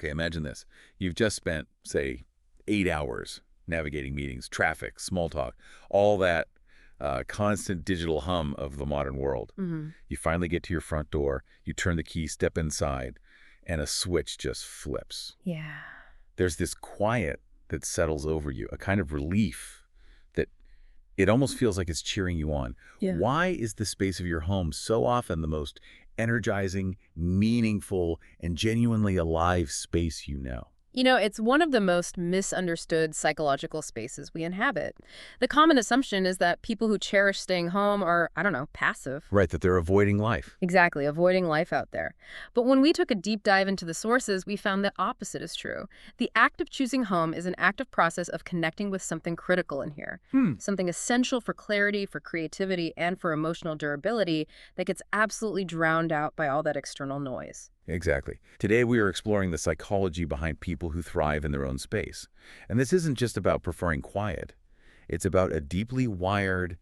Okay, imagine this. You've just spent, say, 8 hours navigating meetings, traffic, small talk, all that constant digital hum of the modern world. Hmm. You finally get to your front door, you turn the key, step inside, and a switch just flips. Yeah. There's this quiet that settles over you, a kind of relief that it almost feels like it's cheering you on. Yeah. Why is the space of your home so often the most energizing, meaningful, and genuinely alive space you know? It's one of the most misunderstood psychological spaces we inhabit. The common assumption is that people who cherish staying home are, I don't know, passive. Right, that they're avoiding life. Exactly, avoiding life out there. But when we took a deep dive into the sources, we found the opposite is true. The act of choosing home is an active process of connecting with something critical in here, Hmm. something essential for clarity, for creativity, and for emotional durability that gets absolutely drowned out by all that external noise. Exactly. Today we are exploring the psychology behind people who thrive in their own space. And this isn't just about preferring quiet. It's about a deeply wired,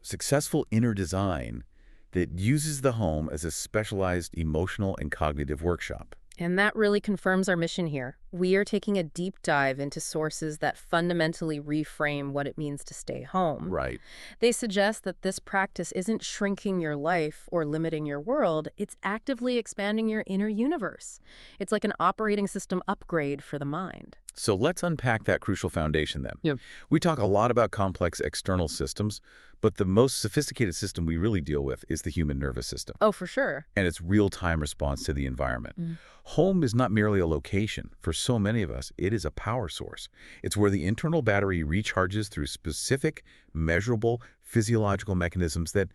successful inner design that uses the home as a specialized emotional and cognitive workshop. And that really confirms our mission here. We are taking a deep dive into sources that fundamentally reframe what it means to stay home. Right. They suggest that this practice isn't shrinking your life or limiting your world, it's actively expanding your inner universe. It's like an operating system upgrade for the mind. So let's unpack that crucial foundation then. Yep. We talk a lot about complex external systems, but the most sophisticated system we really deal with is the human nervous system Oh, for sure. and its real-time response to the environment. Mm. Home is not merely a location. For so many of us, it is a power source. It's where the internal battery recharges through specific, measurable physiological mechanisms that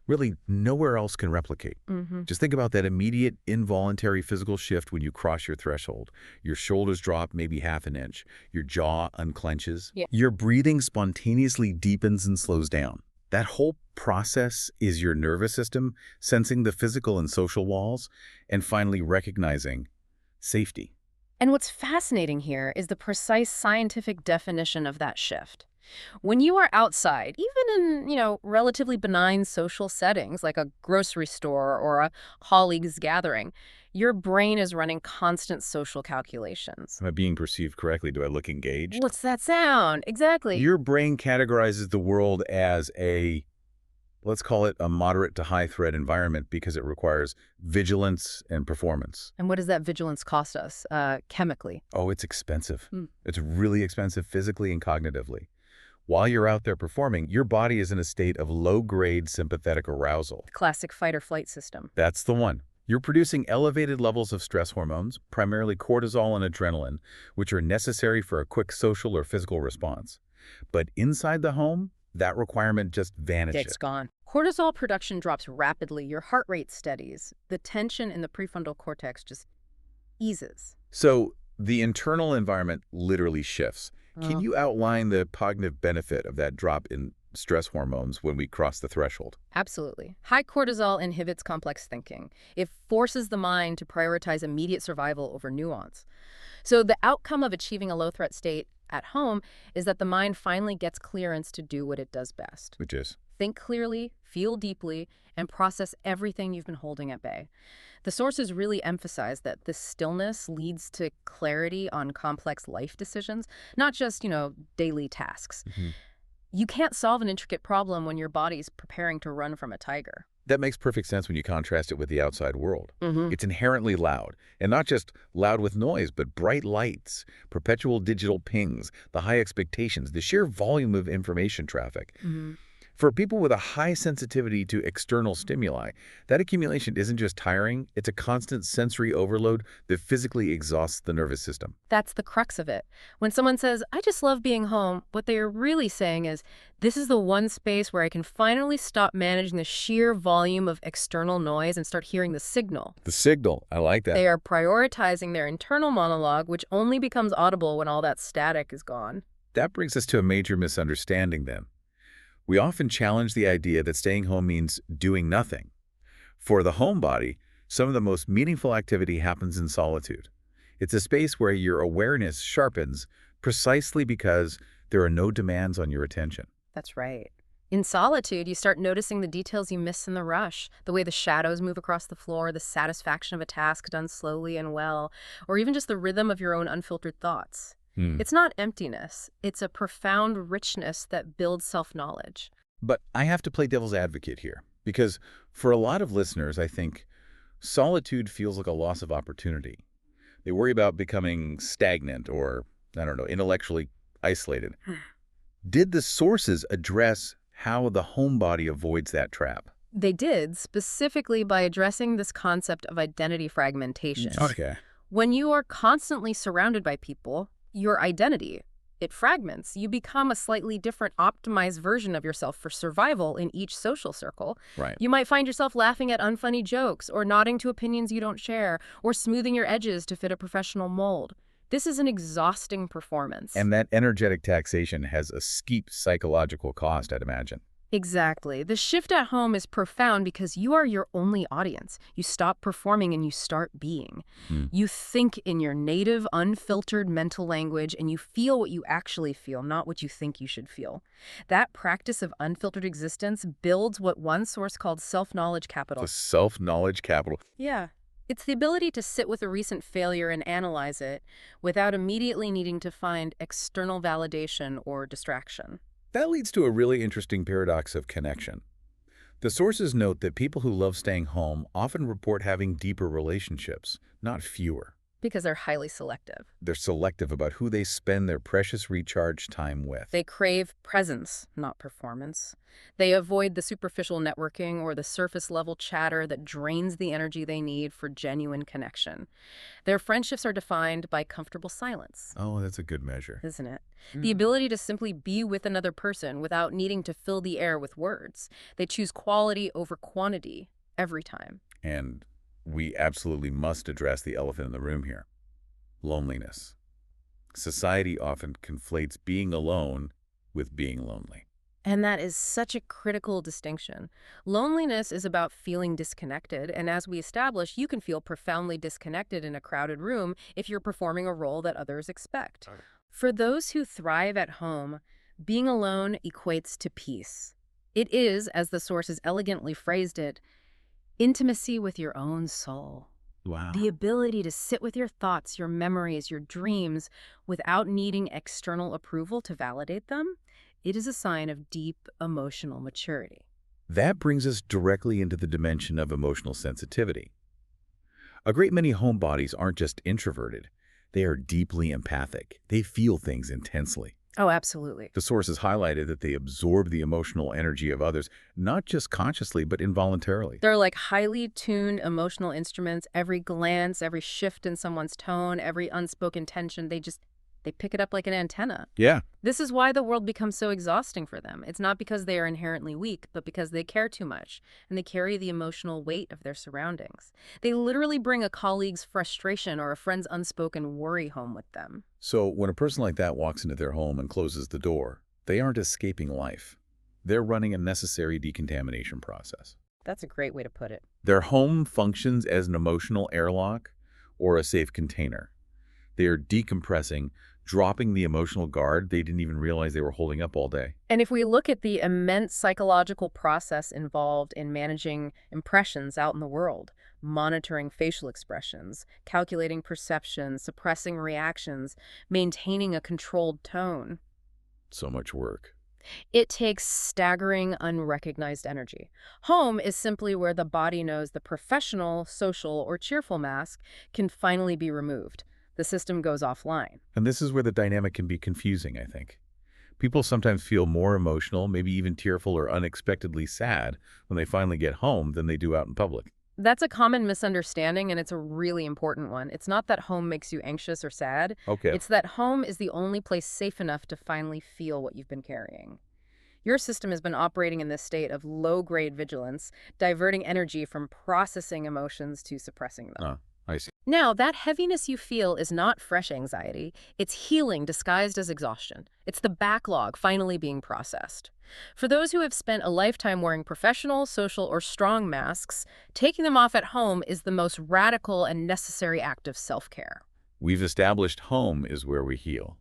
really nowhere else can replicate. Hmm. Just think about that immediate, involuntary physical shift when you cross your threshold. Your shoulders drop maybe half an inch. Your jaw unclenches. Yeah. Your breathing spontaneously deepens and slows down. That whole process is your nervous system sensing the physical and social walls and finally recognizing safety. And what's fascinating here is the precise scientific definition of that shift. When you are outside, even in, relatively benign social settings like a grocery store or a colleagues gathering, your brain is running constant social calculations. Am I being perceived correctly? Do I look engaged? What's that sound? Exactly. Your brain categorizes the world as a, let's call it a moderate to high threat environment because it requires vigilance and performance. And what does that vigilance cost us chemically? Oh, it's expensive. Hmm. It's really expensive physically and cognitively. While you're out there performing, your body is in a state of low-grade sympathetic arousal. Classic fight or flight system. That's the one. You're producing elevated levels of stress hormones, primarily cortisol and adrenaline, which are necessary for a quick social or physical response. But inside the home, that requirement just vanishes. It's gone. Cortisol production drops rapidly. Your heart rate steadies. The tension in the prefrontal cortex just eases. So the internal environment literally shifts. Can you outline the cognitive benefit of that drop in stress hormones when we cross the threshold? Absolutely. High cortisol inhibits complex thinking. It forces the mind to prioritize immediate survival over nuance. So the outcome of achieving a low-threat state at home is that the mind finally gets clearance to do what it does best. Which is? Think clearly, feel deeply, and process everything you've been holding at bay. The sources really emphasize that this stillness leads to clarity on complex life decisions, not just, daily tasks. You can't solve an intricate problem when your body's preparing to run from a tiger. That makes perfect sense when you contrast it with the outside world. Mm-hmm. It's inherently loud, and not just loud with noise, but bright lights, perpetual digital pings, the high expectations, the sheer volume of information traffic. Mm-hmm. For people with a high sensitivity to external stimuli, that accumulation isn't just tiring, it's a constant sensory overload that physically exhausts the nervous system. That's the crux of it. When someone says, I just love being home, what they are really saying is, this is the one space where I can finally stop managing the sheer volume of external noise and start hearing the signal. The signal, I like that. They are prioritizing their internal monologue, which only becomes audible when all that static is gone. That brings us to a major misunderstanding then. We often challenge the idea that staying home means doing nothing. For the homebody, some of the most meaningful activity happens in solitude. It's a space where your awareness sharpens precisely because there are no demands on your attention. That's right. In solitude, you start noticing the details you miss in the rush, the way the shadows move across the floor, the satisfaction of a task done slowly and well, or even just the rhythm of your own unfiltered thoughts. Hmm. It's not emptiness, it's a profound richness that builds self-knowledge. But I have to play devil's advocate here, because for a lot of listeners, I think solitude feels like a loss of opportunity. They worry about becoming stagnant or, I don't know, intellectually isolated. Did the sources address how the homebody avoids that trap? They did, specifically by addressing this concept of identity fragmentation. Okay. When you are constantly surrounded by people, your identity, it fragments. You become a slightly different, optimized version of yourself for survival in each social circle. Right. You might find yourself laughing at unfunny jokes, or nodding to opinions you don't share, or smoothing your edges to fit a professional mold. This is an exhausting performance. And that energetic taxation has a steep psychological cost, I'd imagine. Exactly. The shift at home is profound because you are your only audience. You stop performing and you start being. Hmm. You think in your native, unfiltered mental language, and you feel what you actually feel, not what you think you should feel. That practice of unfiltered existence builds what one source called self-knowledge capital. The self-knowledge capital. Yeah. It's the ability to sit with a recent failure and analyze it without immediately needing to find external validation or distraction. That leads to a really interesting paradox of connection. The sources note that people who love staying home often report having deeper relationships, not fewer. Because they're highly selective. They're selective about who they spend their precious recharge time with. They crave presence, not performance. They avoid the superficial networking or the surface-level chatter that drains the energy they need for genuine connection. Their friendships are defined by comfortable silence, Oh, that's a good measure. isn't it? The ability to simply be with another person without needing to fill the air with words. They choose quality over quantity every time. And we absolutely must address the elephant in the room here. Loneliness. Society often conflates being alone with being lonely. And that is such a critical distinction. Loneliness is about feeling disconnected, and as we established, you can feel profoundly disconnected in a crowded room if you're performing a role that others expect. Okay. For those who thrive at home, being alone equates to peace. It is, as the sources elegantly phrased it, intimacy with your own soul. Wow. The ability to sit with your thoughts, your memories, your dreams, without needing external approval to validate them, it is a sign of deep emotional maturity. That brings us directly into the dimension of emotional sensitivity. A great many homebodies aren't just introverted. They are deeply empathic. They feel things intensely. Oh, absolutely. The sources highlighted that they absorb the emotional energy of others, not just consciously, but involuntarily. They're like highly tuned emotional instruments. Every glance, every shift in someone's tone, every unspoken tension, they pick it up like an antenna. Yeah. This is why the world becomes so exhausting for them. It's not because they are inherently weak, but because they care too much, and they carry the emotional weight of their surroundings. They literally bring a colleague's frustration or a friend's unspoken worry home with them. So when a person like that walks into their home and closes the door, they aren't escaping life. They're running a necessary decontamination process. That's a great way to put it. Their home functions as an emotional airlock or a safe container. They are decompressing, dropping the emotional guard they didn't even realize they were holding up all day. And if we look at the immense psychological process involved in managing impressions out in the world, monitoring facial expressions, calculating perceptions, suppressing reactions, maintaining a controlled tone, So much work. it takes staggering, unrecognized energy. Home is simply where the body knows the professional, social, or cheerful mask can finally be removed. The system goes offline. And this is where the dynamic can be confusing, I think. People sometimes feel more emotional, maybe even tearful or unexpectedly sad when they finally get home than they do out in public. That's a common misunderstanding, and it's a really important one. It's not that home makes you anxious or sad. Okay. It's that home is the only place safe enough to finally feel what you've been carrying. Your system has been operating in this state of low-grade vigilance, diverting energy from processing emotions to suppressing them. I see. Now, that heaviness you feel is not fresh anxiety. It's healing disguised as exhaustion. It's the backlog finally being processed. For those who have spent a lifetime wearing professional, social, or strong masks, taking them off at home is the most radical and necessary act of self-care. We've established home is where we heal.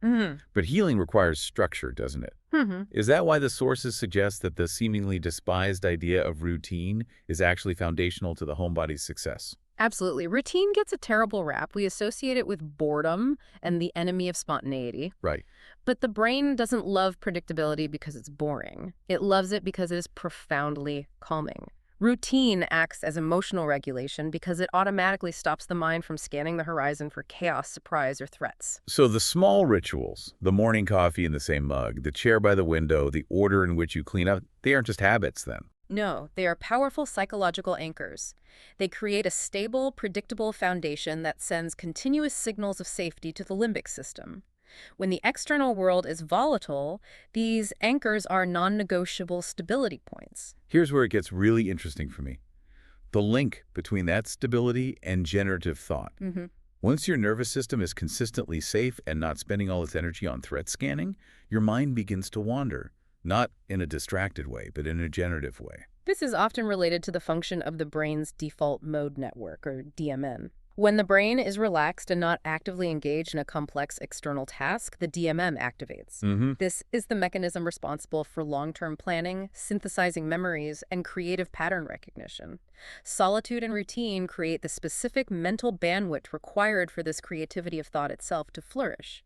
But healing requires structure, doesn't it? Mm-hmm. Is that why the sources suggest that the seemingly despised idea of routine is actually foundational to the homebody's success? Absolutely. Routine gets a terrible rap. We associate it with boredom and the enemy of spontaneity. Right. But the brain doesn't love predictability because it's boring. It loves it because it is profoundly calming. Routine acts as emotional regulation because it automatically stops the mind from scanning the horizon for chaos, surprise, or threats. So the small rituals, the morning coffee in the same mug, the chair by the window, the order in which you clean up, they aren't just habits then. No, they are powerful psychological anchors. They create a stable, predictable foundation that sends continuous signals of safety to the limbic system. When the external world is volatile, these anchors are non-negotiable stability points. Here's where it gets really interesting for me. The link between that stability and generative thought. Hmm. Once your nervous system is consistently safe and not spending all its energy on threat scanning, your mind begins to wander. Not in a distracted way, but in a generative way. This is often related to the function of the brain's default mode network, or DMN. When the brain is relaxed and not actively engaged in a complex external task, the DMM activates. This is the mechanism responsible for long-term planning, synthesizing memories, and creative pattern recognition. Solitude and routine create the specific mental bandwidth required for this creativity of thought itself to flourish.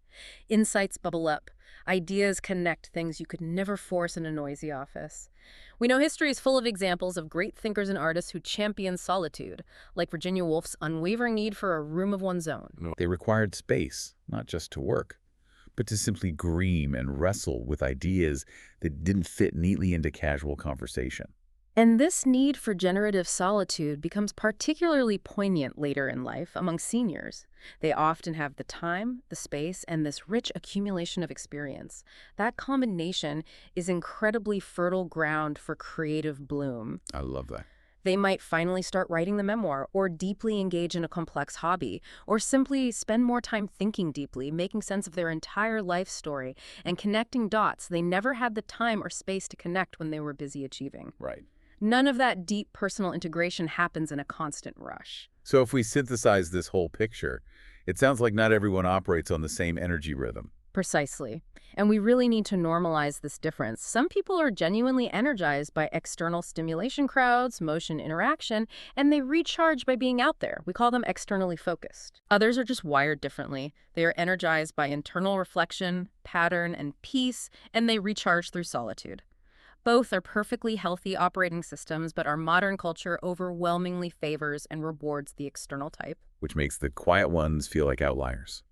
Insights bubble up. Ideas connect things you could never force in a noisy office. We know history is full of examples of great thinkers and artists who championed solitude, like Virginia Woolf's unwavering need for a room of one's own. They required space, not just to work, but to simply dream and wrestle with ideas that didn't fit neatly into casual conversation. And this need for generative solitude becomes particularly poignant later in life among seniors. They often have the time, the space, and this rich accumulation of experience. That combination is incredibly fertile ground for creative bloom. I love that. They might finally start writing the memoir, or deeply engage in a complex hobby, or simply spend more time thinking deeply, making sense of their entire life story, and connecting dots they never had the time or space to connect when they were busy achieving. Right. None of that deep personal integration happens in a constant rush. So if we synthesize this whole picture, it sounds like not everyone operates on the same energy rhythm. Precisely. And we really need to normalize this difference. Some people are genuinely energized by external stimulation crowds, motion interaction, and they recharge by being out there. We call them externally focused. Others are just wired differently. They are energized by internal reflection, pattern, and peace, and they recharge through solitude. Both are perfectly healthy operating systems, but our modern culture overwhelmingly favors and rewards the external type. Which makes the quiet ones feel like outliers.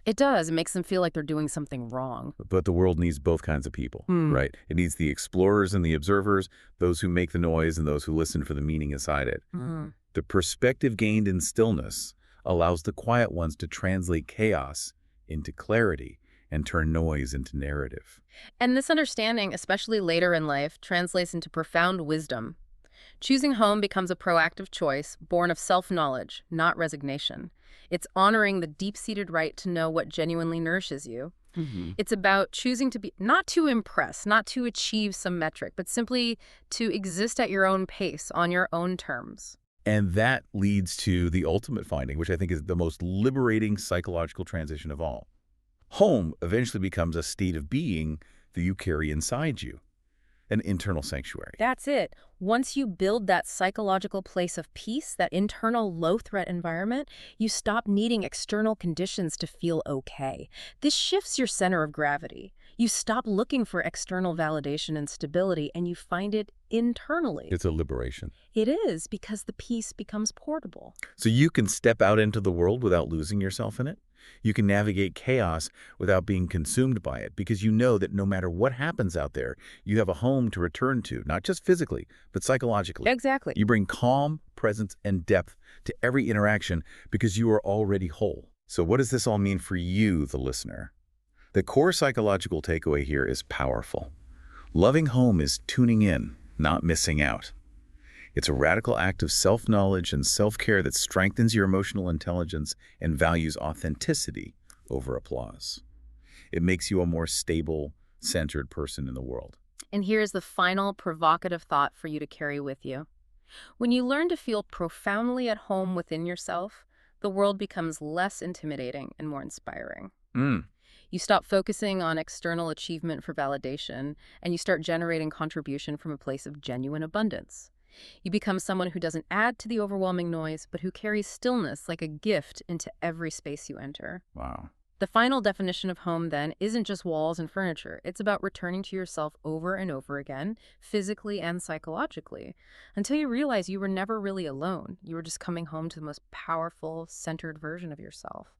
It does. It makes them feel like they're doing something wrong. But the world needs both kinds of people, right? It needs the explorers and the observers, those who make the noise and those who listen for the meaning inside it. The perspective gained in stillness allows the quiet ones to translate chaos into clarity and turn noise into narrative. And this understanding, especially later in life, translates into profound wisdom. Choosing home becomes a proactive choice, born of self-knowledge, not resignation. It's honoring the deep-seated right to know what genuinely nourishes you. It's about choosing to be, not to impress, not to achieve some metric, but simply to exist at your own pace, on your own terms. And that leads to the ultimate finding, which I think is the most liberating psychological transition of all. Home eventually becomes a state of being that you carry inside you, an internal sanctuary. That's it. Once you build that psychological place of peace, that internal low-threat environment, you stop needing external conditions to feel okay. This shifts your center of gravity. You stop looking for external validation and stability, and you find it internally. It's a liberation. It is, because the peace becomes portable. So you can step out into the world without losing yourself in it. You can navigate chaos without being consumed by it, because you know that no matter what happens out there, you have a home to return to, not just physically, but psychologically. Exactly. You bring calm, presence, and depth to every interaction because you are already whole. So what does this all mean for you, the listener? The core psychological takeaway here is powerful. Loving home is tuning in, not missing out. It's a radical act of self-knowledge and self-care that strengthens your emotional intelligence and values authenticity over applause. It makes you a more stable, centered person in the world. And here's the final provocative thought for you to carry with you. When you learn to feel profoundly at home within yourself, the world becomes less intimidating and more inspiring. You stop focusing on external achievement for validation, and you start generating contribution from a place of genuine abundance. You become someone who doesn't add to the overwhelming noise, but who carries stillness like a gift into every space you enter. Wow. The final definition of home, then, isn't just walls and furniture. It's about returning to yourself over and over again, physically and psychologically, until you realize you were never really alone. You were just coming home to the most powerful, centered version of yourself.